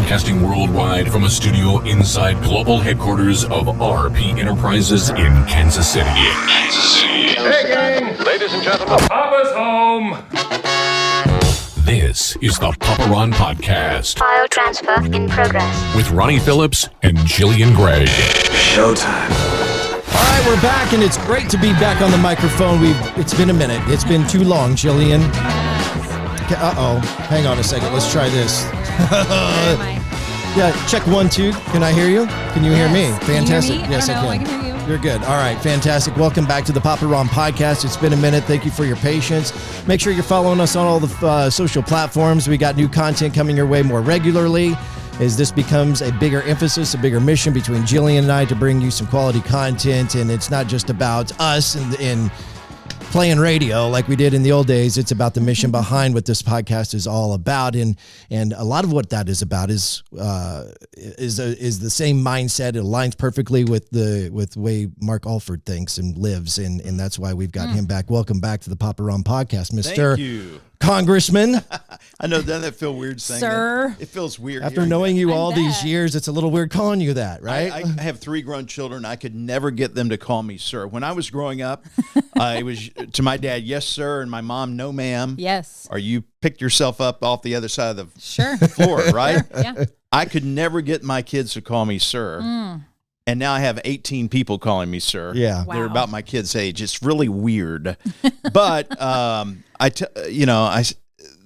Broadcasting worldwide from a studio inside global headquarters of RP Enterprises in Kansas City. Hey, gang! Ladies and gentlemen, Papa's home! This is the Papa Ron Podcast. File transfer in progress. With Ronnie Phillips and Jillian Gregg. Showtime. All right, we're back, and it's great to be back on the microphone. It's been a minute. It's been too long, Jillian. Uh-oh. Hang on a second. Let's try this. Yeah, check 1, 2. Can I hear you? Can you hear me? Fantastic. Can you hear me? Yes, I can. I can hear you. You're good. All right, fantastic. Welcome back to the Papa Ron Podcast. It's been a minute. Thank you for your patience. Make sure you're following us on all the social platforms. We got new content coming your way more regularly as this becomes a bigger emphasis, a bigger mission between Jillian and I to bring you some quality content. And it's not just about us and playing radio like we did in the old days. It's about the mission behind what this podcast is all about, and a lot of what that is about is the same mindset. It aligns perfectly with the way Mark Alford thinks and lives, and that's why we've got him back. Welcome back to the Papa Ron Podcast, Mr. Thank you. Congressman. I know, doesn't that feel weird saying Sir. that? It feels weird. After knowing you all I these bet. years, it's a little weird calling you that, right? I have 3 grown children. I could never get them to call me sir. When I was growing up, I was to my dad, yes, sir, and my mom, no, ma'am. Yes. Or you picked yourself up off the other side of the Sure. floor, right? Yeah. I could never get my kids to call me sir. And now I have 18 people calling me sir. Yeah. Wow. They're about my kids' age. It's really weird. But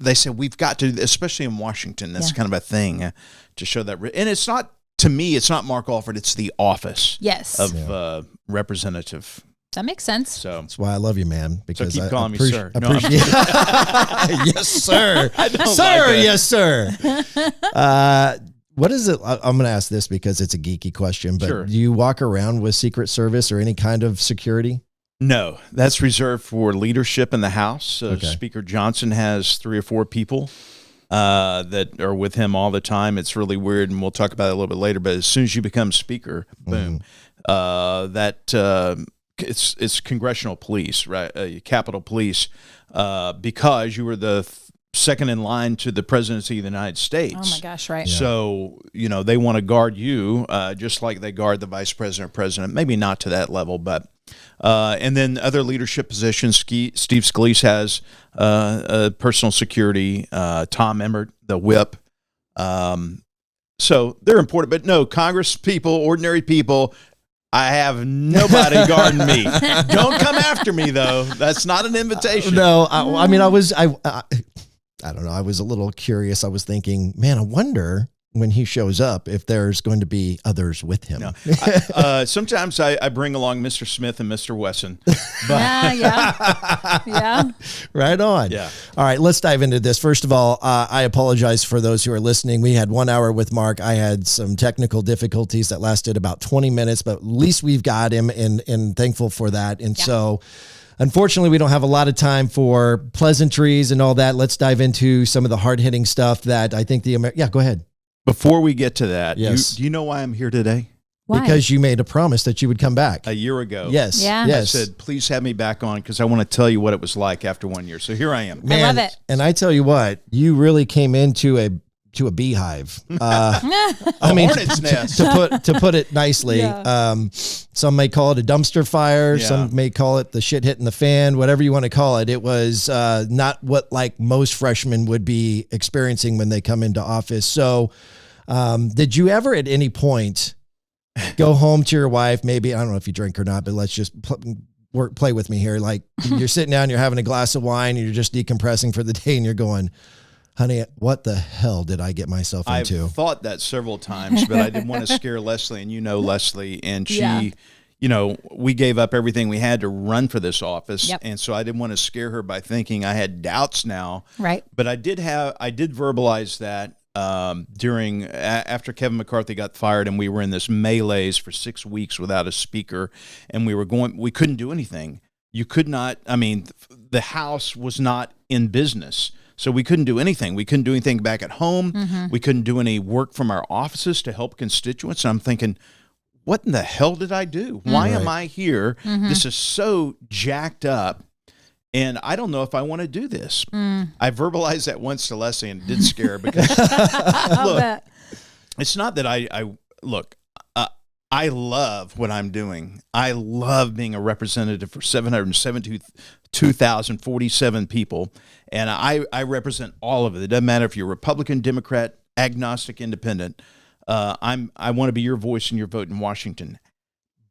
they said we've got to, especially in Washington, that's kind of a thing to show that. And it's not, to me, it's not Mark Alford. It's the office Yes. of representative. That makes sense. So That's why I love you, man. Because keep I calling me appreci- sir. No, I'm appreciate yes, sir. I don't Sir, like that. yes, sir. What is it? I'm going to ask this because it's a geeky question, but Sure. do you walk around with Secret Service or any kind of security? No, that's reserved for leadership in the House. Okay. Speaker Johnson has 3 or 4 people that are with him all the time. It's really weird, and we'll talk about it a little bit later. But as soon as you become Speaker, boom, it's Congressional Police, right? Capitol Police, because you were the second in line to the presidency of the United States. Oh my gosh, right. So, they want to guard you just like they guard the vice president or president. Maybe not to that level, but and then other leadership positions. Steve Scalise has personal security. Tom Emmert, the whip. So they're important. But no, Congress people, ordinary people, I have nobody guarding me. Don't come after me, though. That's not an invitation. No, I mean, I don't know. I was a little curious. I was thinking, man, I wonder when he shows up if there's going to be others with him. No. Sometimes I bring along Mr. Smith and Mr. Wesson. Yeah. Right on. Yeah. All right, let's dive into this. First of all, I apologize for those who are listening. We had 1 hour with Mark. I had some technical difficulties that lasted about 20 minutes, but at least we've got him and thankful for that. And so unfortunately, we don't have a lot of time for pleasantries and all that. Let's dive into some of the hard-hitting stuff that I think go ahead. Before we get to that, Yes. do you know why I'm here today? Why? Because you made a promise that you would come back. A year ago. Yes. Yeah. Yes. I said, please have me back on because I want to tell you what it was like after 1 year. So here I am. Man, I love it. And I tell you what, you really came into a beehive. I mean, hornet's nest. to put it nicely. Yeah. Some may call it a dumpster fire. Yeah. Some may call it the shit hitting the fan. Whatever you want to call it. It was not what like most freshmen would be experiencing when they come into office. So, did you ever at any point go home to your wife? Maybe I don't know if you drink or not, but let's just play with me here. Like you're sitting down, you're having a glass of wine, and you're just decompressing for the day, and you're going, honey, what the hell did I get myself into? I've thought that several times, but I didn't want to scare Leslie, and Leslie, and she, Yeah. we gave up everything we had to run for this office, Yep. and so I didn't want to scare her by thinking I had doubts now. Right. But I did verbalize that after Kevin McCarthy got fired, and we were in this melees for 6 weeks without a speaker, and we couldn't do anything. You could not. I mean, the House was not in business. So we couldn't do anything. We couldn't do anything back at home. We couldn't do any work from our offices to help constituents. And I'm thinking, what in the hell did I do? Why am I here? This is so jacked up. And I don't know if I want to do this. I verbalized that once to Leslie and it did scare her because, look, it's not that I look, I love what I'm doing. I love being a representative for 772,047 people, and I represent all of it. It doesn't matter if you're Republican, Democrat, agnostic, independent. I want to be your voice and your vote in Washington.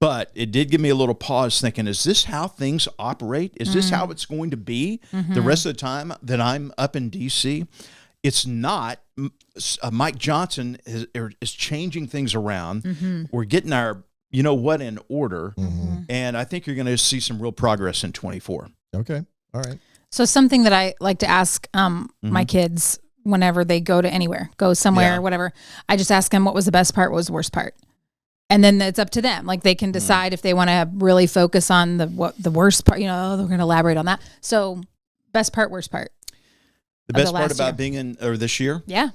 But it did give me a little pause thinking, is this how things operate? Is this how it's going to be the rest of the time that I'm up in D.C.? It's not. Mike Johnson is changing things around. We're getting our, in order. And I think you're going to see some real progress in 24. Okay. All right. So something that I like to ask my kids whenever they go to anywhere, go somewhere, whatever, I just ask them what was the best part, what was the worst part. And then it's up to them. Like they can decide if they want to really focus on the worst part, they're going to elaborate on that. So best part, worst part. The best part about being this year? Yeah.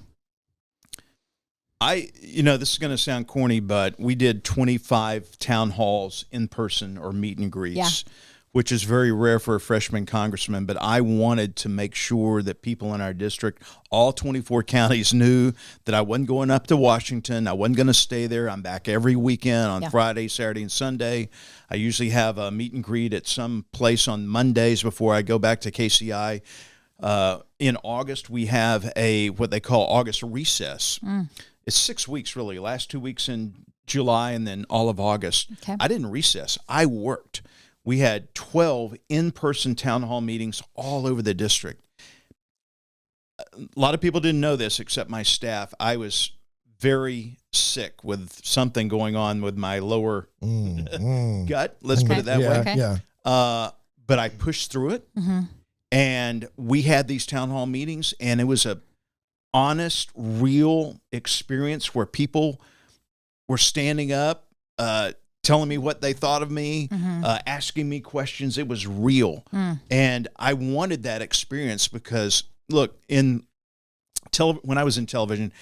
This is going to sound corny, but we did 25 town halls in person or meet and greets, which is very rare for a freshman congressman. But I wanted to make sure that people in our district, all 24 counties, knew that I wasn't going up to Washington. I wasn't going to stay there. I'm back every weekend on Friday, Saturday, and Sunday. I usually have a meet and greet at some place on Mondays before I go back to KCI. In August, we have what they call August recess. It's 6 weeks, really. Last 2 weeks in July and then all of August. Okay. I didn't recess. I worked. We had 12 in-person town hall meetings all over the district. A lot of people didn't know this except my staff. I was very sick with something going on with my lower gut. Let's put it that way. Okay. Yeah. But I pushed through it. And we had these town hall meetings, and it was a honest, real experience where people were standing up, telling me what they thought of me, asking me questions. It was real. And I wanted that experience because, look, when I was in television,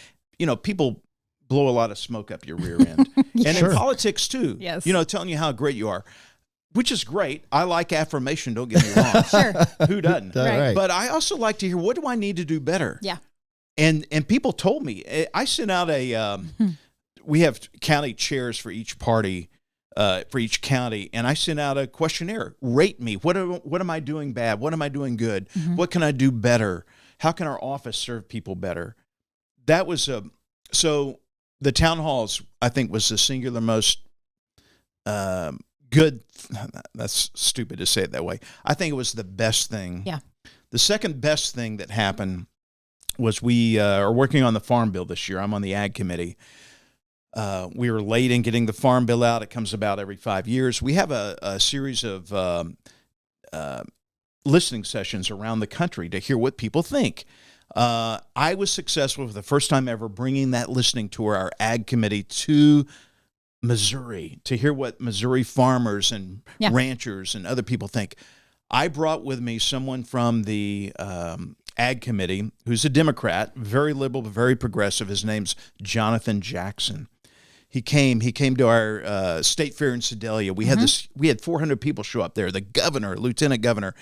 people blow a lot of smoke up your rear end. And in politics, too. Yes. Telling you how great you are. Which is great. I like affirmation, don't get me wrong. Sure. Who doesn't? Right. But I also like to hear, what do I need to do better? Yeah. And people told me. I sent out we have county chairs for each party, for each county, and I sent out a questionnaire. Rate me. What am I doing bad? What am I doing good? What can I do better? How can our office serve people better? That was so the town halls, I think, was the singular most good. That's stupid to say it that way. I think it was the best thing. Yeah. The second best thing that happened was we are working on the Farm Bill this year. I'm on the Ag Committee. We were late in getting the Farm Bill out. It comes about every 5 years. We have a series of listening sessions around the country to hear what people think. I was successful for the first time ever bringing that listening tour, our Ag Committee, to Missouri to hear what Missouri farmers and ranchers and other people think. I brought with me someone from the Ag Committee who's a Democrat, very liberal, but very progressive. His name's Jonathan Jackson. He came to our state fair in Sedalia. We had 400 people show up there. The governor, lieutenant governor,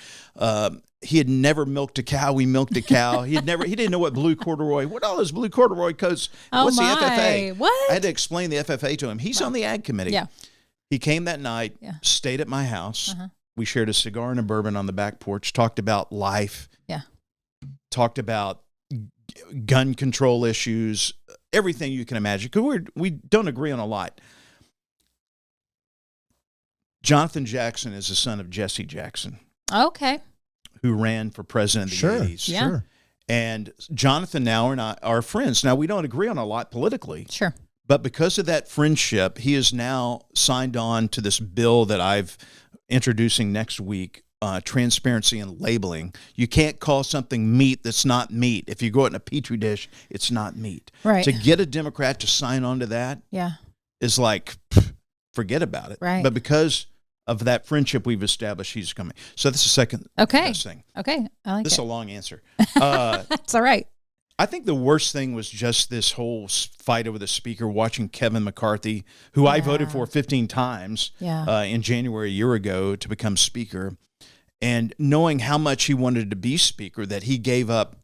he had never milked a cow. We milked a cow. He didn't know what blue corduroy, what all those blue corduroy coats, what's the FFA? What? I had to explain the FFA to him. He's on the Ag Committee. Yeah. He came that night, stayed at my house. We shared a cigar and a bourbon on the back porch, talked about life. Yeah. Talked about gun control issues, everything you can imagine. Because we don't agree on a lot. Jonathan Jackson is the son of Jesse Jackson. Okay. Who ran for president in the 80s. Yeah. Sure. And Jonathan now and I are friends. Now, we don't agree on a lot politically. Sure. But because of that friendship, he is now signed on to this bill that I've introducing next week, transparency and labeling. You can't call something meat that's not meat. If you grow it in a Petri dish, it's not meat. Right. To get a Democrat to sign on to that is like, forget about it. Right. But because of that friendship we've established, he's coming. So this is the second best thing. Okay. I like this it. is a long answer. That's all right. I think the worst thing was just this whole fight over the speaker, watching Kevin McCarthy, who I voted for 15 times in January a year ago to become speaker, and knowing how much he wanted to be speaker, that he gave up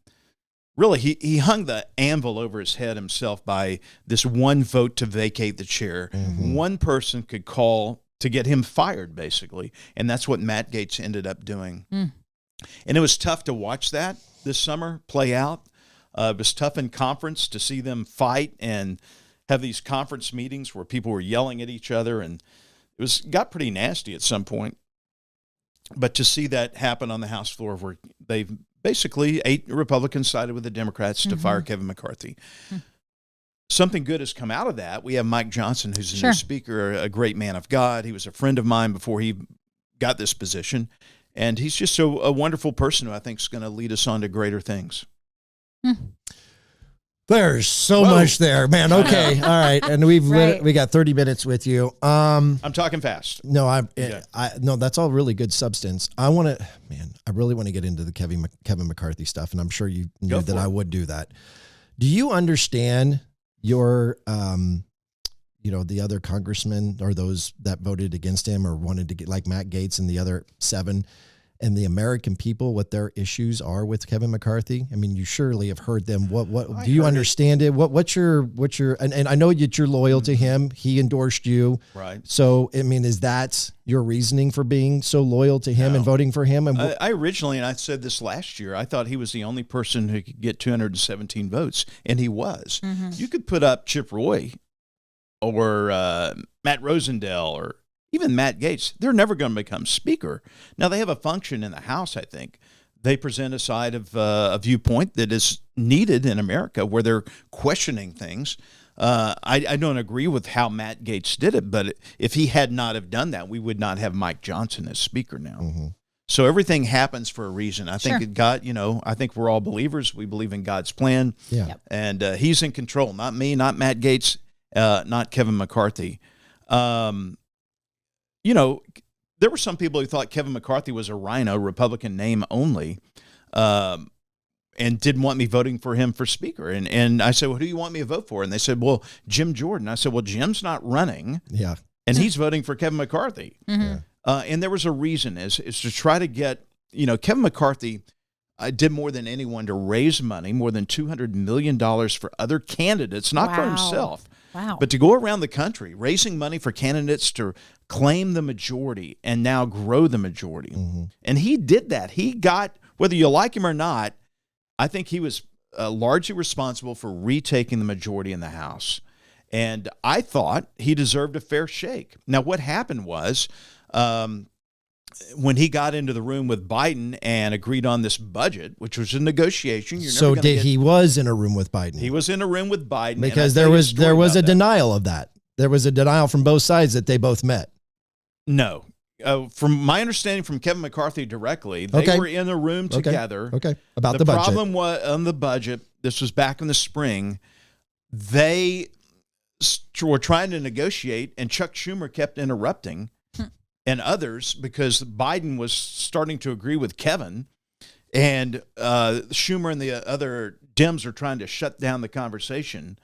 really, he hung the anvil over his head himself by this one vote to vacate the chair. One person could call to get him fired, basically, and that's what Matt Gaetz ended up doing. And it was tough to watch that this summer play out. It was tough in conference to see them fight and have these conference meetings where people were yelling at each other, and got pretty nasty at some point. But to see that happen on the House floor, where they basically 8 Republicans sided with the Democrats to fire Kevin McCarthy. Something good has come out of that. We have Mike Johnson, who's a new speaker, a great man of God. He was a friend of mine before he got this position. And he's just a wonderful person who I think is going to lead us on to greater things. There's so much there, man. Okay. All right. And we got 30 minutes with you. I'm talking fast. No, no, that's all really good substance. I really want to get into the Kevin McCarthy stuff. And I'm sure you knew that I would do that. Do you understand your, the other congressmen or those that voted against him or wanted to get, like Matt Gaetz and the other 7, and the American people, what their issues are with Kevin McCarthy? I mean, you surely have heard them. What do you understand it? What's your and I know that you're loyal to him. He endorsed you. Right. So, I mean, is that your reasoning for being so loyal to him and voting for him? And I originally, and I said this last year, I thought he was the only person who could get 217 votes, and he was. You could put up Chip Roy or Matt Rosendale or even Matt Gaetz. They're never going to become speaker. Now, they have a function in the House, I think. They present a side of a viewpoint that is needed in America where they're questioning things. I don't agree with how Matt Gaetz did it, but if he had not have done that, we would not have Mike Johnson as speaker now. So everything happens for a reason. I think God, I think we're all believers. We believe in God's plan. Yeah. Yep. And he's in control, not me, not Matt Gaetz, not Kevin McCarthy. There were some people who thought Kevin McCarthy was a rhino, Republican name only, and didn't want me voting for him for speaker. And I said, well, who do you want me to vote for? And they said, well, Jim Jordan. I said, well, Jim's not running. Yeah. And he's voting for Kevin McCarthy. And there was a reason is to try to get, Kevin McCarthy did more than anyone to raise money, more than $200 million for other candidates, not for himself. Wow. But to go around the country raising money for candidates to claim the majority and now grow the majority. And he did that. He got, whether you like him or not, I think he was largely responsible for retaking the majority in the House. And I thought he deserved a fair shake. Now, what happened was when he got into the room with Biden and agreed on this budget, which was a negotiation. He was in a room with Biden. He was in a room with Biden. Because there was a denial of that. There was a denial from both sides that they both met. No. From my understanding from Kevin McCarthy directly, they were in a room together. About the budget. The problem was on the budget, this was back in the spring, they were trying to negotiate, and Chuck Schumer kept interrupting and others because Biden was starting to agree with Kevin, and Schumer and the other Dems are trying to shut down the conversation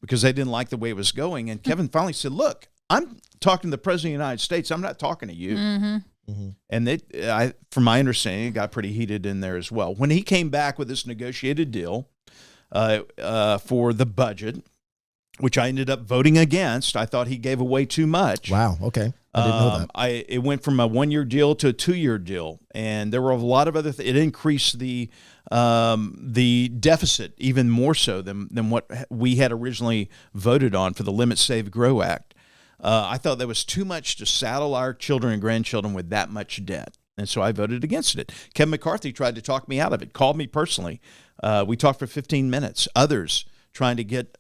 because they didn't like the way it was going. And Kevin finally said, look, I'm talking to the President of the United States. I'm not talking to you. And from my understanding, it got pretty heated in there as well. When he came back with this negotiated deal for the budget, which I ended up voting against, I thought he gave away too much. Wow. Okay. I didn't know that. It went from a 1-year deal to a 2-year deal, and there were a lot of other things. It increased the deficit even more so than what we had originally voted on for the Limit Save Grow Act. I thought that was too much to saddle our children and grandchildren with that much debt, and so I voted against it. Kevin McCarthy tried to talk me out of it, called me personally. We talked for 15 minutes. Others trying to get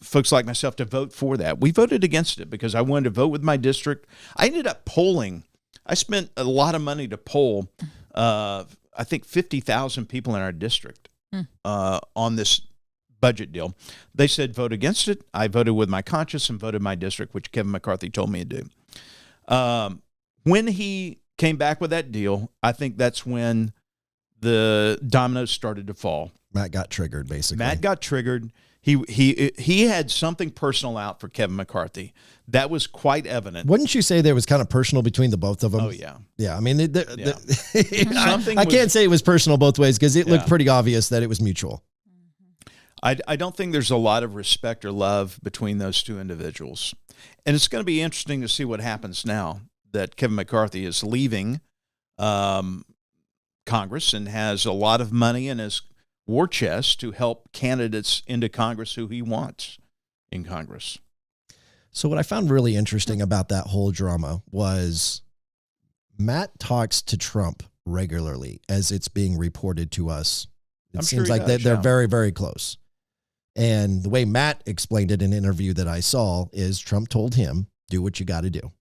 folks like myself to vote for that. We voted against it because I wanted to vote with my district. I ended up polling. I spent a lot of money to poll, I think 50,000 people in our district on this budget deal. They said vote against it. I voted with my conscience and voted my district, which Kevin McCarthy told me to do. When he came back with that deal, I think that's when the dominoes started to fall. Matt got triggered, basically. Matt got triggered. He had something personal out for Kevin McCarthy. That was quite evident. Wouldn't you say there was kind of personal between the both of them? Oh, yeah. Yeah, I mean, Something I can't say it was personal both ways because it looked pretty obvious that it was mutual. I don't think there's a lot of respect or love between those two individuals. And it's going to be interesting to see what happens now that Kevin McCarthy is leaving Congress and has a lot of money in his war chest to help candidates into Congress who he wants in Congress. So what I found really interesting about that whole drama was Matt talks to Trump regularly as it's being reported to us. It seems like they're very, very close. And the way Matt explained it in an interview that I saw is Trump told him, do what you got to do.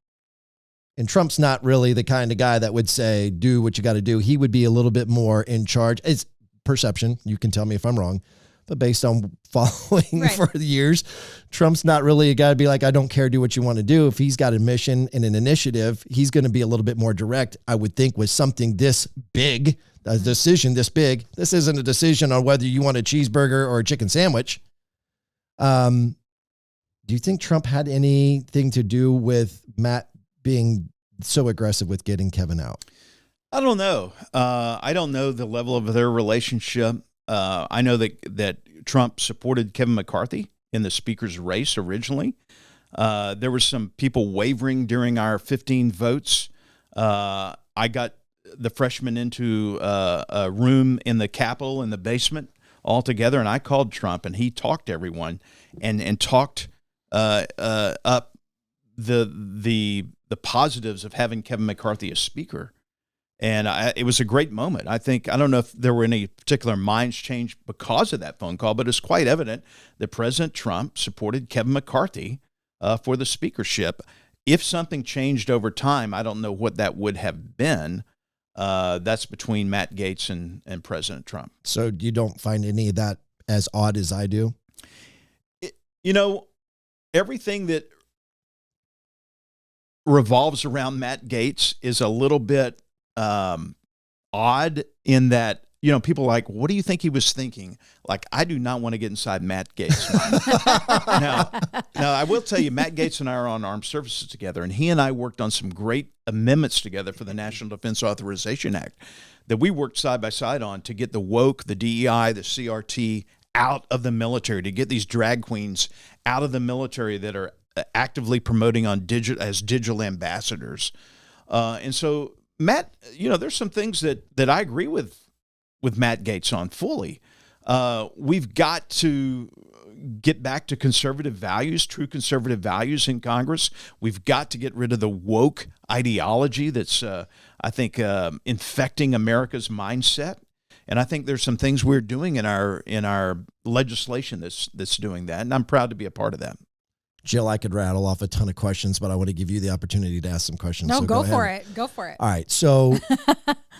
And Trump's not really the kind of guy that would say, do what you got to do. He would be a little bit more in charge. It's perception. You can tell me if I'm wrong. But based on following for years, Trump's not really a guy to be like, I don't care, do what you want to do. If he's got a mission and an initiative, he's going to be a little bit more direct, I would think, with something this big, a decision this big. This isn't a decision on whether you want a cheeseburger or a chicken sandwich. Do you think Trump had anything to do with Matt being so aggressive with getting Kevin out? I don't know. I don't know the level of their relationship. I know that Trump supported Kevin McCarthy in the speaker's race originally. There were some people wavering during our 15 votes. I got the freshmen into a room in the Capitol in the basement all together, and I called Trump, and he talked to everyone and talked up the positives of having Kevin McCarthy as speaker. And it was a great moment. I don't know if there were any particular minds changed because of that phone call, but it's quite evident that President Trump supported Kevin McCarthy for the speakership. If something changed over time, I don't know what that would have been. That's between Matt Gaetz and President Trump. So you don't find any of that as odd as I do? Everything that revolves around Matt Gaetz is a little bit odd in that, people are like, what do you think he was thinking? Like, I do not want to get inside Matt Gaetz' mind. Now, I will tell you, Matt Gaetz and I are on armed services together, and he and I worked on some great amendments together for the National Defense Authorization Act that we worked side by side on to get the woke, the DEI, the CRT out of the military, to get these drag queens out of the military that are actively promoting on digital ambassadors. And so, Matt, there's some things that I agree with Matt Gaetz on fully. We've got to get back to conservative values, true conservative values in Congress. We've got to get rid of the woke ideology that's, I think, infecting America's mindset. And I think there's some things we're doing in our legislation that's doing that, and I'm proud to be a part of that. Jill, I could rattle off a ton of questions, but I want to give you the opportunity to ask some questions. No, so go for it. Go for it. All right. So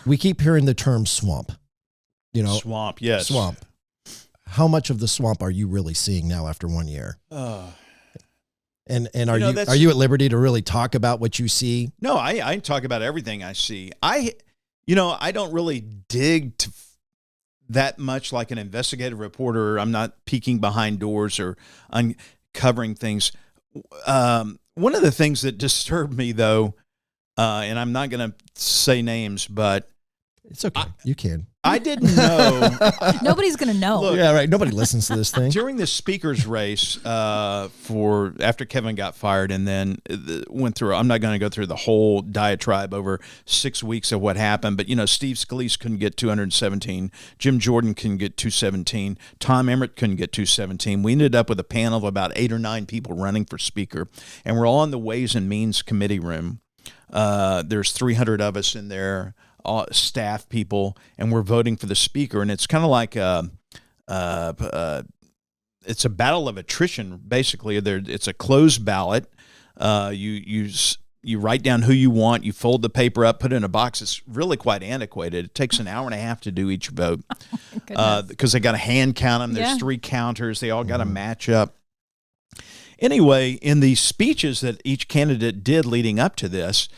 we keep hearing the term swamp. Swamp, yes. Swamp. How much of the swamp are you really seeing now after 1 year? And are you at liberty to really talk about what you see? No, I talk about everything I see. I don't really dig to that much like an investigative reporter. I'm not peeking behind doors or uncovering things. One of the things that disturbed me, though, and I'm not going to say names, but it's okay. You can. I didn't know. Nobody's going to know. Look, yeah, right. Nobody listens to this thing. During the speaker's race after Kevin got fired and then went through, I'm not going to go through the whole diatribe over 6 weeks of what happened, but, Steve Scalise couldn't get 217. Jim Jordan couldn't get 217. Tom Emmerich couldn't get 217. We ended up with a panel of about 8 or 9 people running for speaker, and we're all in the Ways and Means Committee room. There's 300 of us in there. Staff people, and we're voting for the speaker, and it's kind of like it's a battle of attrition. Basically, it's a closed ballot. You write down who you want, you fold the paper up, put it in a box. It's really quite antiquated. It takes an hour and a half to do each vote because they got to hand count them. There's 3 counters. They all got to match up. Anyway, in the speeches that each candidate did leading up to this,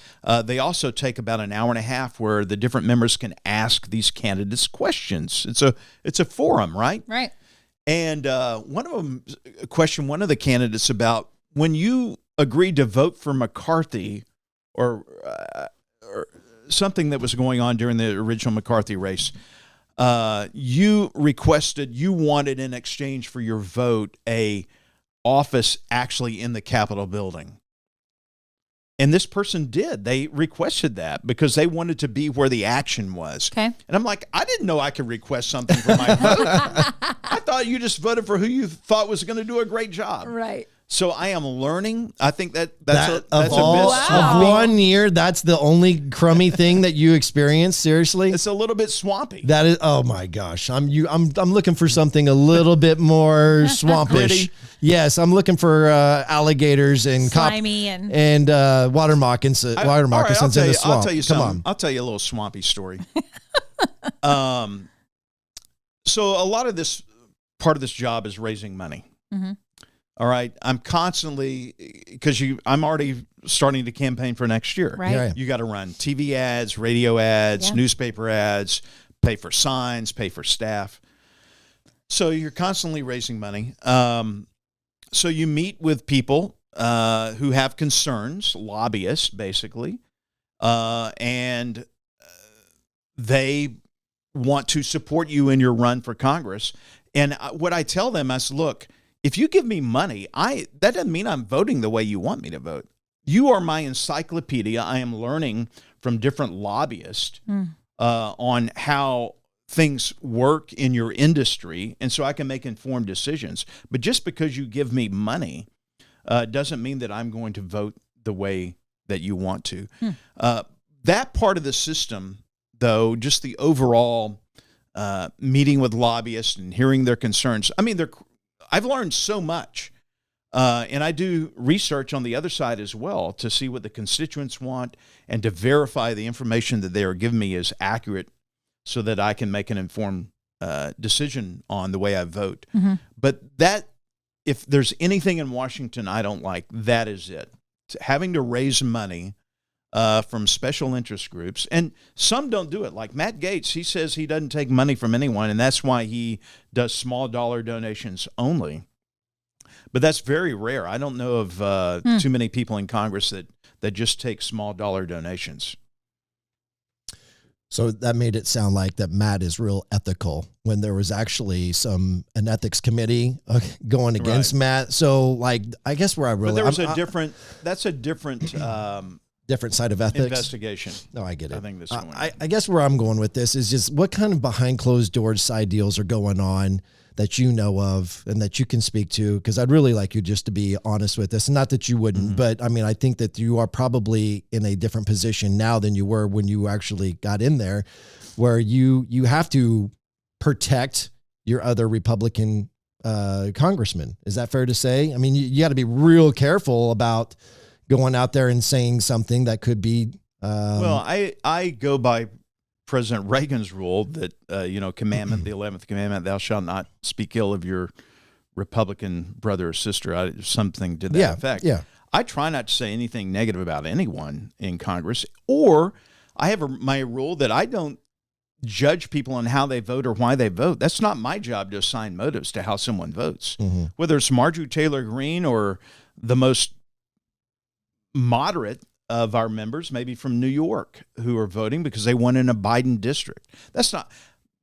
they also take about an hour and a half where the different members can ask these candidates questions. It's a forum, right? Right. And one of them questioned one of the candidates about when you agreed to vote for McCarthy or something that was going on during the original McCarthy race. You wanted in exchange for your vote a office actually in the Capitol building. And this person did. They requested that because they wanted to be where the action was. Okay. And I'm like, I didn't know I could request something for my vote. I thought you just voted for who you thought was going to do a great job. Right. So I am learning. I think that's Of a bit all swampy. of 1 year, that's the only crummy thing that you experienced. Seriously, It's a little bit swampy. that is. Oh my gosh, I'm looking for something a little bit more swampish. Gritty. Yes, I'm looking for alligators and Slimy and water moccasins. All right, moccasins in the swamp. I'll tell you Come something. on. I'll tell you a little swampy story. So a lot of this part of this job is raising money. Mhm. All right, I'm constantly I'm already starting to campaign for next year. Right. Yeah. You got to run TV ads, radio ads, Yeah. newspaper ads, pay for signs, pay for staff. So you're constantly raising money. So you meet with people who have concerns, lobbyists, basically, and they want to support you in your run for Congress. And what I tell them is, look, if you give me money, that doesn't mean I'm voting the way you want me to vote. You are my encyclopedia. I am learning from different lobbyists on how things work in your industry, and so I can make informed decisions. But just because you give me money doesn't mean that I'm going to vote the way that you want to. That part of the system, though, just the overall meeting with lobbyists and hearing their concerns, I mean, I've learned so much. And I do research on the other side as well to see what the constituents want and to verify the information that they are giving me is accurate so that I can make an informed decision on the way I vote. Mm-hmm. But if there's anything in Washington I don't like, that is it. Having to raise money from special interest groups. And some don't do it. Like Matt Gaetz, he says he doesn't take money from anyone, and that's why he does small dollar donations only. But that's very rare. I don't know of too many people in Congress that just take small dollar donations. So that made it sound like that Matt is real ethical when there was actually an ethics committee going against Matt. So like, I guess where I really, but there was that's a different different side of ethics investigation. No, I get it. I think this I guess where I'm going with this is just what kind of behind closed doors side deals are going on that you know of and that you can speak to, because I'd really like you just to be honest with this. Not that you wouldn't, but I mean, I think that you are probably in a different position now than you were when you actually got in there, where you have to protect your other Republican congressmen. Is that fair to say? I mean, you got to be real careful about going out there and saying something that could be. Well, I go by President Reagan's rule that, commandment, the 11th commandment, thou shalt not speak ill of your Republican brother or sister, something to that effect. Yeah. I try not to say anything negative about anyone in Congress, or I have my rule that I don't judge people on how they vote or why they vote. That's not my job to assign motives to how someone votes. Mm-hmm. Whether it's Marjorie Taylor Greene or the most moderate of our members, maybe from New York, who are voting because they won in a Biden district. That's not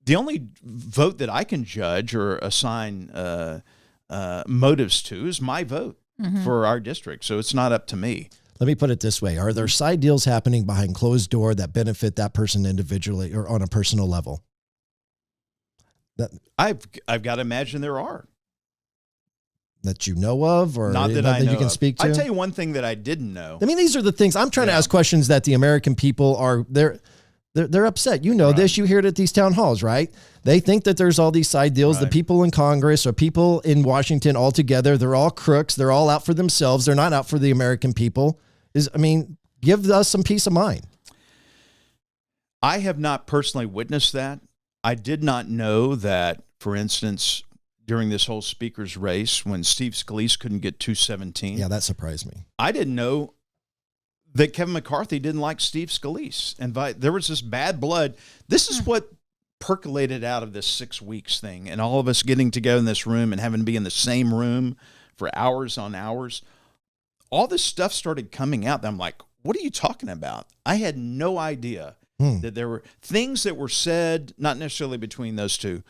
the only vote that I can judge or assign motives to is my vote for our district. So it's not up to me. Let me put it this way. Are there side deals happening behind closed door that benefit that person individually or on a personal level? I've got to imagine there are. That you know of, or not that I know you can of. speak to? I'll tell you one thing that I didn't know. I mean, these are the things I'm trying to ask questions that the American people are they're upset. You know this. You hear it at these town halls, right? They think that there's all these side deals. Right. The people in Congress or people in Washington all together, they're all crooks. They're all out for themselves. They're not out for the American people. Give us some peace of mind. I have not personally witnessed that. I did not know that, for instance, during this whole speaker's race, when Steve Scalise couldn't get 217. Yeah, that surprised me. I didn't know that Kevin McCarthy didn't like Steve Scalise. And there was this bad blood. This is what percolated out of this 6 weeks thing, and all of us getting together in this room and having to be in the same room for hours on hours, all this stuff started coming out. That I'm like, what are you talking about? I had no idea that there were things that were said, not necessarily between those two,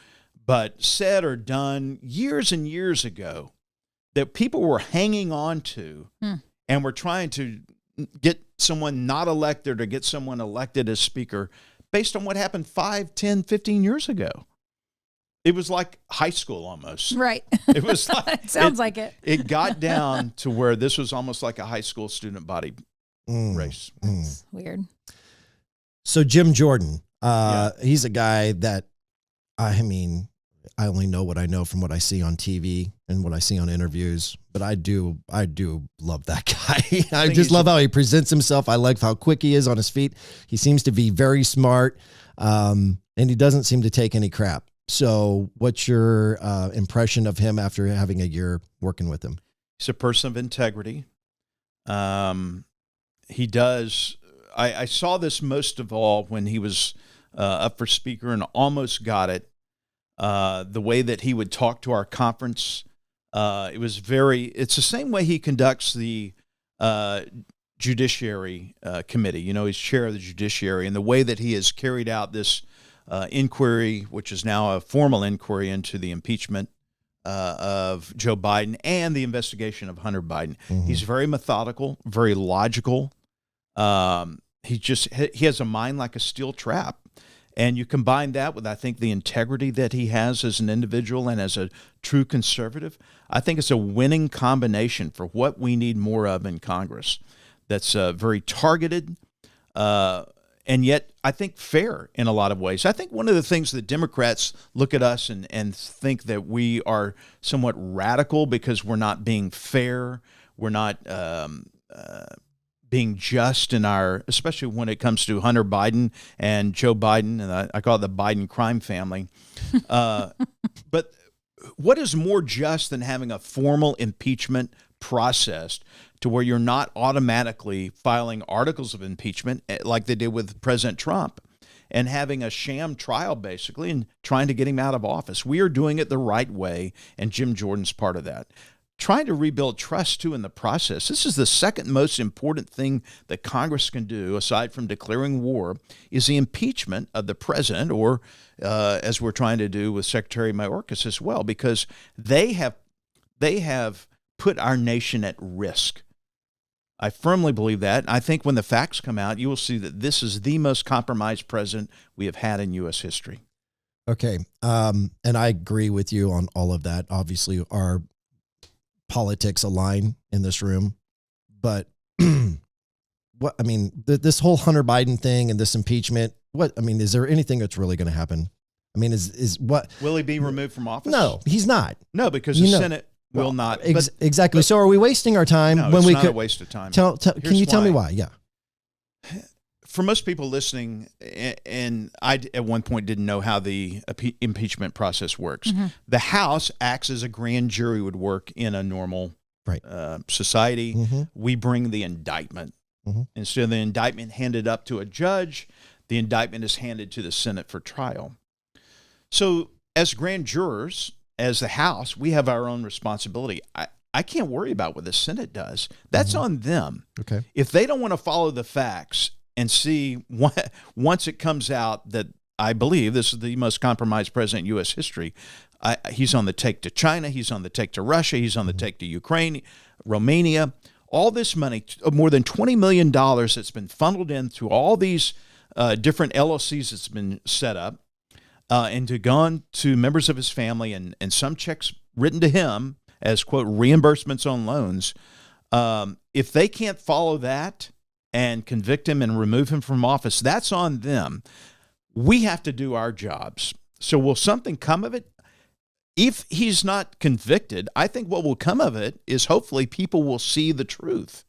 but said or done years and years ago that people were hanging on to and were trying to get someone not elected or get someone elected as speaker based on what happened 5, 10, 15 years ago. It was like high school almost. Right. It was like it sounds like it. It got down to where this was almost like a high school student body race. That's weird. So Jim Jordan, he's a guy that, I mean, I only know what I know from what I see on TV and what I see on interviews, but I do love that guy. I just love how he presents himself. I like how quick he is on his feet. He seems to be very smart, and he doesn't seem to take any crap. So what's your impression of him after having a year working with him? He's a person of integrity. He does. I saw this most of all when he was up for speaker and almost got it. The way that he would talk to our conference, it's the same way he conducts the Judiciary Committee. You know, he's chair of the Judiciary, and the way that he has carried out this inquiry, which is now a formal inquiry into the impeachment of Joe Biden and the investigation of Hunter Biden. He's very methodical, very logical. He has a mind like a steel trap. And you combine that with, I think, the integrity that he has as an individual and as a true conservative. I think it's a winning combination for what we need more of in Congress. That's very targeted, and yet I think fair in a lot of ways. I think one of the things that Democrats look at us and think that we are somewhat radical because we're not being fair, we're not being just in our, especially when it comes to Hunter Biden and Joe Biden, and I call it the Biden crime family. But what is more just than having a formal impeachment process to where you're not automatically filing articles of impeachment like they did with President Trump and having a sham trial basically and trying to get him out of office? We are doing it the right way, and Jim Jordan's part of that. Trying to rebuild trust, too, in the process. This is the second most important thing that Congress can do, aside from declaring war, is the impeachment of the president, or as we're trying to do with Secretary Mayorkas as well, because they have put our nation at risk. I firmly believe that. I think when the facts come out, you will see that this is the most compromised president we have had in U.S. history. Okay, and I agree with you on all of that. Obviously, our politics align in this room, but this whole Hunter Biden thing and this impeachment, is there anything that's really going to happen? Will he be removed from office? No, he's not. No, because the Senate will not. Exactly. So are we wasting our time when we could? It's not a waste of time. Can you tell me why? Yeah. For most people listening, and I at one point didn't know how the impeachment process works. The House acts as a grand jury would work in a normal society. We bring the indictment. Instead of the indictment handed up to a judge, the indictment is handed to the Senate for trial. So as grand jurors, as the House, we have our own responsibility. I can't worry about what the Senate does. That's on them. Okay. If they don't want to follow the facts and see once it comes out that I believe this is the most compromised president in U.S. history, he's on the take to China, he's on the take to Russia, he's on the take to Ukraine, Romania. All this money, more than $20 million that's been funneled in through all these different LLCs that's been set up and gone to members of his family and some checks written to him as, quote, reimbursements on loans. If they can't follow that and convict him and remove him from office, that's on them. We have to do our jobs. So will something come of it? If he's not convicted, I think what will come of it is hopefully people will see the truth.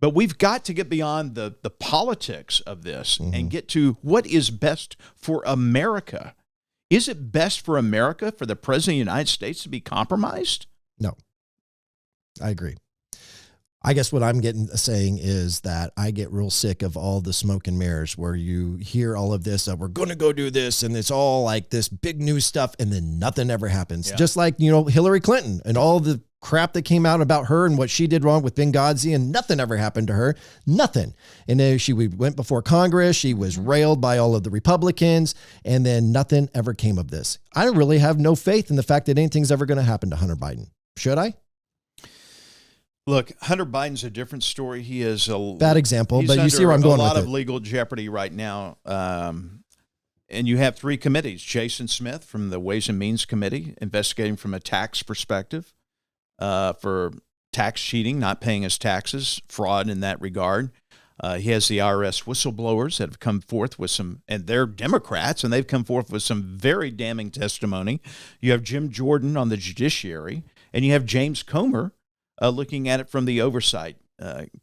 But we've got to get beyond the politics of this and get to what is best for America. Is it best for America for the President of the United States to be compromised? No, I agree. I guess what I'm saying is that I get real sick of all the smoke and mirrors where you hear all of this, we're going to go do this. And it's all like this big news stuff. And then nothing ever happens. Yeah. Just like, Hillary Clinton and all the crap that came out about her and what she did wrong with Benghazi, and nothing ever happened to her. Nothing. And then we went before Congress. She was railed by all of the Republicans, and then nothing ever came of this. I really have no faith in the fact that anything's ever going to happen to Hunter Biden. Should I? Look, Hunter Biden's a different story. He is a bad example, but you see where I'm going with it. A lot of legal jeopardy right now. And you have 3 committees. Jason Smith from the Ways and Means Committee investigating from a tax perspective for tax cheating, not paying his taxes, fraud in that regard. He has the IRS whistleblowers that have come forth with some, and they're Democrats, and they've come forth with some very damning testimony. You have Jim Jordan on the judiciary, and you have James Comer looking at it from the Oversight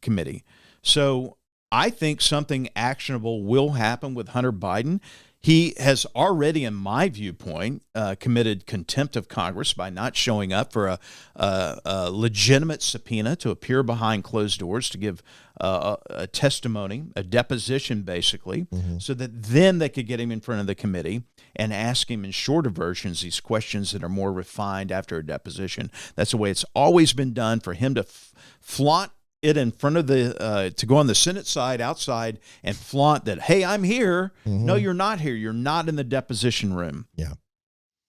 Committee. So I think something actionable will happen with Hunter Biden. He has already, in my viewpoint, committed contempt of Congress by not showing up for a legitimate subpoena to appear behind closed doors to give a testimony, a deposition, basically, so that then they could get him in front of the committee and ask him in shorter versions these questions that are more refined after a deposition. That's the way it's always been done, for him to flaunt it in front of the, to go on the Senate side outside and flaunt that, hey, I'm here. No, you're not here. You're not in the deposition room. Yeah.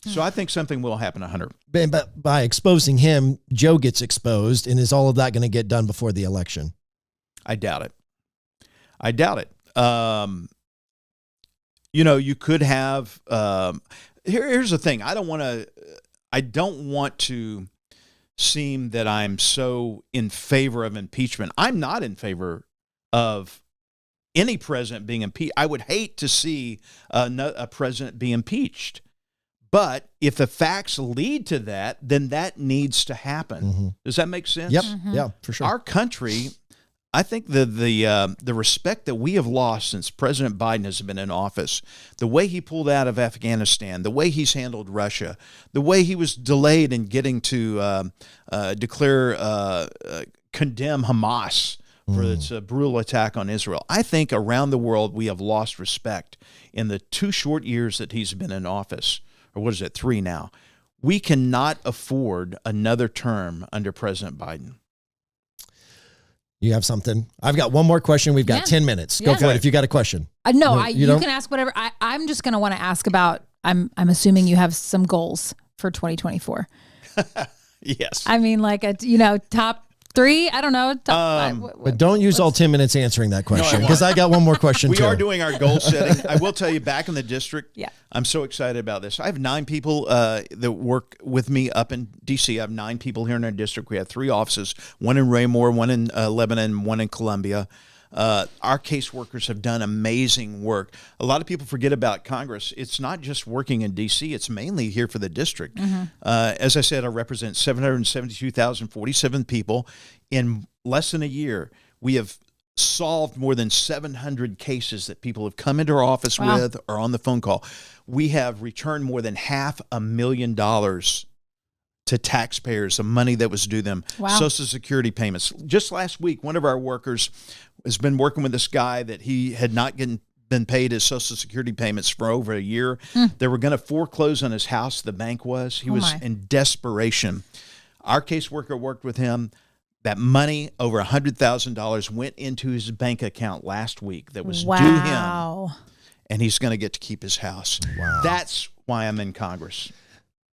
So I think something will happen to Hunter. But by exposing him, Joe gets exposed, and is all of that going to get done before the election? I doubt it. You could have, here's the thing. I don't want to seem that I'm so in favor of impeachment. I'm not in favor of any president being impeached. I would hate to see a president be impeached. But if the facts lead to that, then that needs to happen. Does that make sense? Yep. Yeah, for sure. Our country, I think the respect that we have lost since President Biden has been in office, the way he pulled out of Afghanistan, the way he's handled Russia, the way he was delayed in getting to condemn Hamas for its brutal attack on Israel. I think around the world we have lost respect in the 2 short years that he's been in office. Or what is it, 3 now? We cannot afford another term under President Biden. You have something? I've got one more question. We've got 10 minutes. Go for it if you got a question. No, you can ask whatever. I'm just going to want to ask about, I'm assuming you have some goals for 2024. Yes. I mean, like top 3, I don't know. But don't use all 10 minutes answering that question, because I got one more question too. We are doing our goal setting. I will tell you, back in the district, yeah. I'm so excited about this. I have 9 people that work with me up in D.C. I have 9 people here in our district. We have 3 offices, one in Raymore, one in Lebanon, one in Columbia. Our caseworkers have done amazing work. A lot of people forget about Congress. It's not just working in D.C. It's mainly here for the district. As I said, I represent 772,047 people. In less than a year, we have solved more than 700 cases that people have come into our office with or on the phone call. We have returned more than $500,000 to taxpayers, the money that was due them, Social Security payments. Just last week, one of our workers has been working with this guy that he had not been paid his Social Security payments for over a year. They were going to foreclose on his house, the bank was. He was in desperation. Our caseworker worked with him. That money, over $100,000, went into his bank account last week that was due him. And he's going to get to keep his house. Wow. That's why I'm in Congress.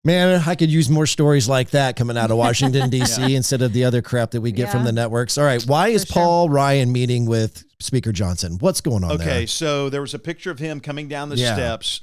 Man, I could use more stories like that coming out of Washington, D.C. instead of the other crap that we get from the networks. All right. Why is Paul Ryan meeting with Speaker Johnson? What's going on there? Okay, so there was a picture of him coming down the steps.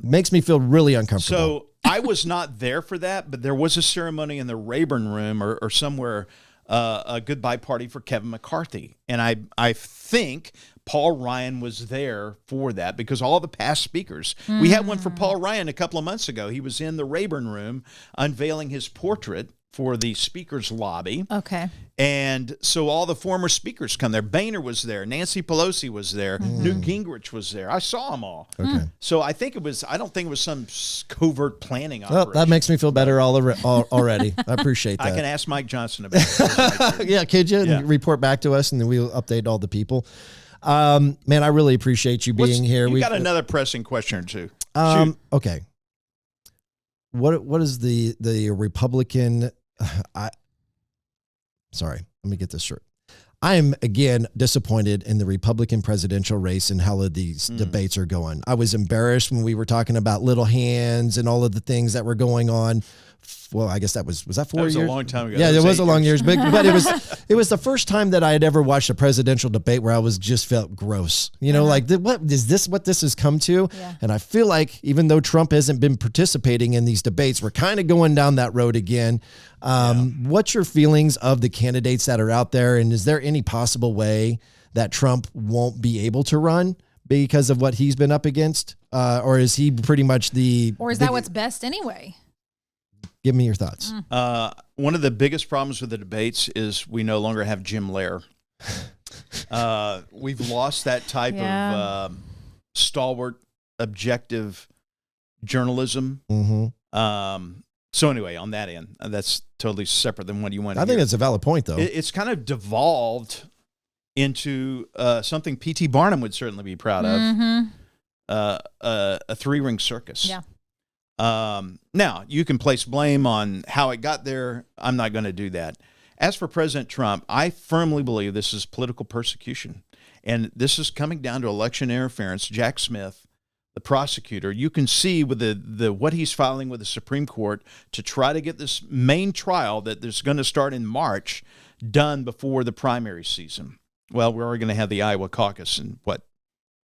Makes me feel really uncomfortable. So I was not there for that, but there was a ceremony in the Rayburn Room or somewhere, a goodbye party for Kevin McCarthy. And I think Paul Ryan was there for that because all the past speakers, we had one for Paul Ryan a couple of months ago. He was in the Rayburn Room unveiling his portrait for the speaker's lobby. Okay. And so all the former speakers come there. Boehner was there. Nancy Pelosi was there. Newt Gingrich was there. I saw them all. Okay. So I don't think it was some covert planning Well, operation. that makes me feel better already. I appreciate that. I can ask Mike Johnson about it. Yeah, could you? Yeah. And report back to us, and then we'll update all the people. Man, I really appreciate you being here. You got another pressing question or two. Shoot. Okay. What is the Republican? Sorry, let me get this straight. I am again disappointed in the Republican presidential race and how these debates are going. I was embarrassed when we were talking about little hands and all of the things that were going on. Well, I guess was that 4 years? That was a long time ago. Yeah, it was a long years, but it was the first time that I had ever watched a presidential debate where I just felt gross. You know, like what is this? What this has come to? Yeah. And I feel like even though Trump hasn't been participating in these debates, we're kind of going down that road again. What's your feelings of the candidates that are out there, and is there any possible way that Trump won't be able to run because of what he's been up against, or is he pretty much or is that what's best anyway? Give me your thoughts. One of the biggest problems with the debates is we no longer have Jim Lehrer. We've lost that type of stalwart, objective journalism. So anyway, on that end, that's totally separate than what you want to I think that's a valid point, though. It's kind of devolved into something P.T. Barnum would certainly be proud of, a three-ring circus. Yeah. Now, you can place blame on how it got there. I'm not going to do that. As for President Trump, I firmly believe this is political persecution. And this is coming down to election interference. Jack Smith, the prosecutor, you can see with the what he's filing with the Supreme Court to try to get this main trial that is going to start in March done before the primary season. Well, we're already going to have the Iowa caucus in,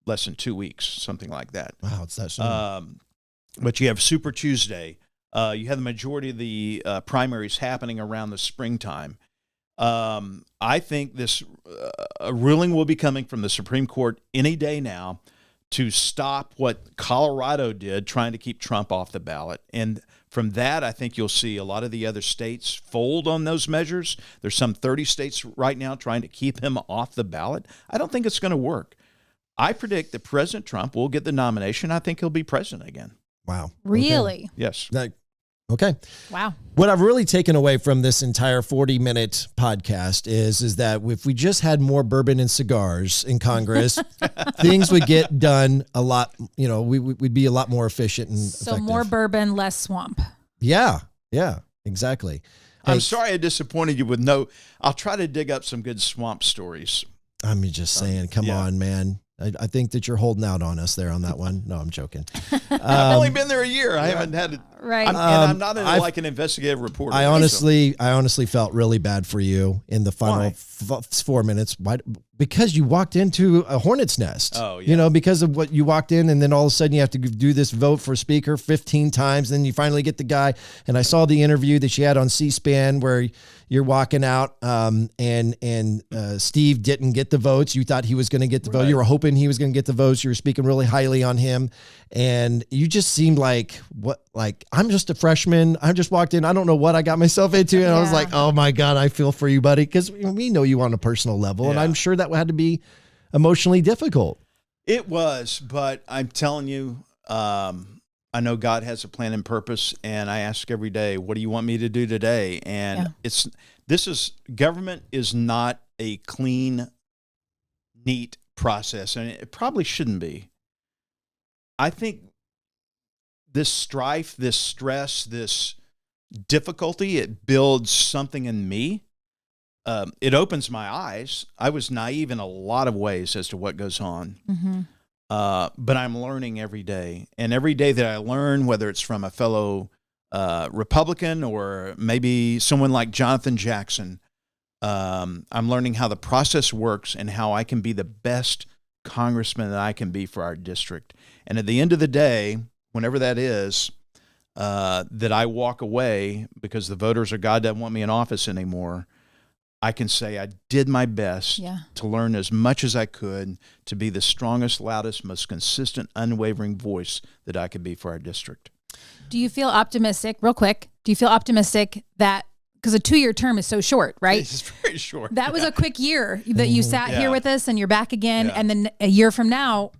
less than 2 weeks, something like that. Wow, it's that soon. But you have Super Tuesday. You have the majority of the primaries happening around the springtime. I think this ruling will be coming from the Supreme Court any day now to stop what Colorado did, trying to keep Trump off the ballot. And from that, I think you'll see a lot of the other states fold on those measures. There's some 30 states right now trying to keep him off the ballot. I don't think it's going to work. I predict that President Trump will get the nomination. I think he'll be president again. Wow. Really? Okay. Yes. Okay. Wow. What I've really taken away from this entire 40-minute podcast is that if we just had more bourbon and cigars in Congress, things would get done a lot, we'd be a lot more efficient and effective. More bourbon, less swamp. Yeah. Yeah, exactly. I'm sorry I disappointed you with I'll try to dig up some good swamp stories. I'm just saying, come on, man. I think that you're holding out on us there on that one. No, I'm joking. I've only been there a year. I haven't had it. Right. I'm not like an investigative reporter. I honestly felt really bad for you in the final 4 minutes. Why? Because you walked into a hornet's nest. Oh, yeah. Because of what you walked in, and then all of a sudden you have to do this vote for speaker 15 times. Then you finally get the guy. And I saw the interview that she had on C-SPAN where you're walking out, and Steve didn't get the votes. You thought he was going to get the vote. You were hoping he was going to get the votes. You were speaking really highly on him, and you just seemed like I'm just a freshman. I just walked in. I don't know what I got myself into, and I was like, oh my God, I feel for you, buddy, because we know you on a personal level, and I'm sure that had to be emotionally difficult. It was, but I'm telling you, I know God has a plan and purpose, and I ask every day, what do you want me to do today? And government is not a clean, neat process, and it probably shouldn't be. I think this strife, this stress, this difficulty, it builds something in me. It opens my eyes. I was naive in a lot of ways as to what goes on. Mm-hmm. But I'm learning every day. And every day that I learn, whether it's from a fellow Republican or maybe someone like Jonathan Jackson, I'm learning how the process works and how I can be the best congressman that I can be for our district. And at the end of the day, whenever that is, that I walk away because the voters or God doesn't want me in office anymore, I can say I did my best to learn as much as I could to be the strongest, loudest, most consistent, unwavering voice that I could be for our district. Do you feel optimistic, real quick, that, because a 2-year term is so short, right? It's very short. That was a quick year that you sat here with us and you're back again. Yeah. And then a year from now,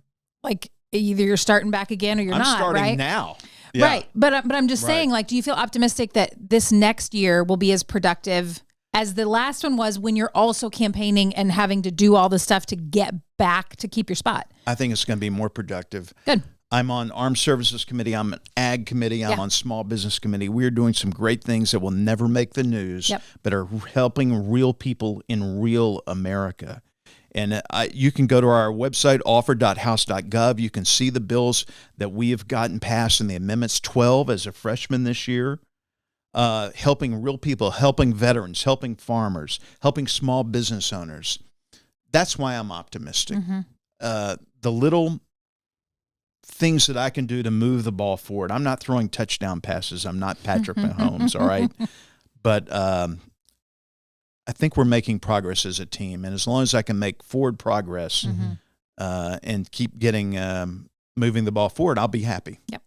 like either you're starting back again or you're I'm not, starting right? now. Yeah. Right. But I'm just saying, like, do you feel optimistic that this next year will be as productive as the last one was when you're also campaigning and having to do all the stuff to get back to keep your spot? I think it's going to be more productive. Good. I'm on Armed Services Committee. I'm an Ag Committee. I'm on Small Business Committee. We're doing some great things that will never make the news, but are helping real people in real America. And you can go to our website, offer.house.gov. You can see the bills that we have gotten passed in the amendments, 12 as a freshman this year, helping real people, helping veterans, helping farmers, helping small business owners. That's why I'm optimistic. The little things that I can do to move the ball forward. I'm not throwing touchdown passes. I'm not Patrick Mahomes, all right? But I think we're making progress as a team. And as long as I can make forward progress and keep getting moving the ball forward, I'll be happy. Yep.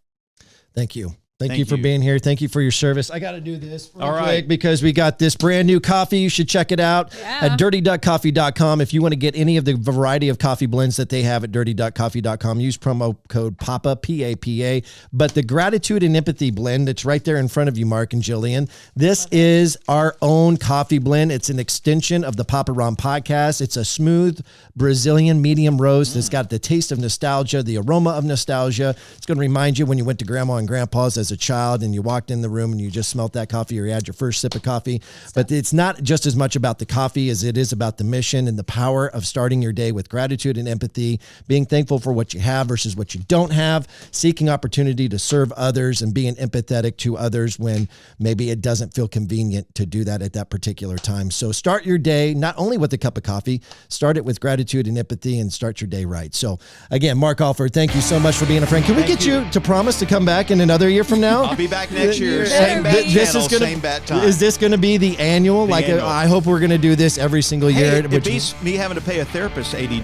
Thank you. Thank you for being here. Thank you for your service. I got to do this real quick because we got this brand new coffee. You should check it out at dirtyduckcoffee.com. If you want to get any of the variety of coffee blends that they have at dirtyduckcoffee.com, use promo code PAPA, P-A-P-A. But the Gratitude and Empathy blend, it's right there in front of you, Mark and Jillian. This is our own coffee blend. It's an extension of the Papa Ron podcast. It's a smooth Brazilian medium roast that's got the taste of nostalgia, the aroma of nostalgia. It's going to remind you when you went to Grandma and Grandpa's as a child and you walked in the room and you just smelt that coffee or you had your first sip of coffee. But it's not just as much about the coffee as it is about the mission and the power of starting your day with gratitude and empathy, being thankful for what you have versus what you don't have, seeking opportunity to serve others and being empathetic to others when maybe it doesn't feel convenient to do that at that particular time. So start your day not only with a cup of coffee, start it with gratitude and empathy and start your day right. So again, Mark Alford, thank you so much for being a friend. Can we get you to promise to come back in another year from now? I'll be back next year. Same bat channel, same bat time. Is this going to be the annual? Annual. I hope we're going to do this every single year. It beats me having to pay a therapist $80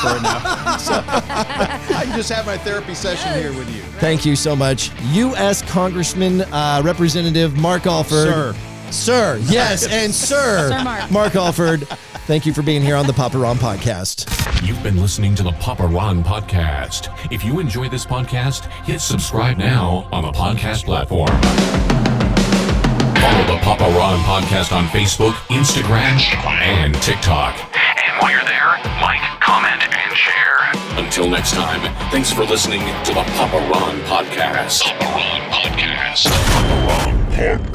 for an hour. So I can just have my therapy session here with you. Thank you so much. U.S. Congressman Representative Mark Alford. Sir, yes, and Sir Mark Alford. Thank you for being here on the Papa Ron Podcast. You've been listening to the Papa Ron Podcast. If you enjoy this podcast, hit subscribe now on the podcast platform. Follow the Papa Ron Podcast on Facebook, Instagram, and TikTok. And while you're there, like, comment, and share. Until next time, thanks for listening to the Papa Ron Podcast. Papa Ron Podcast. Papa Ron Podcast.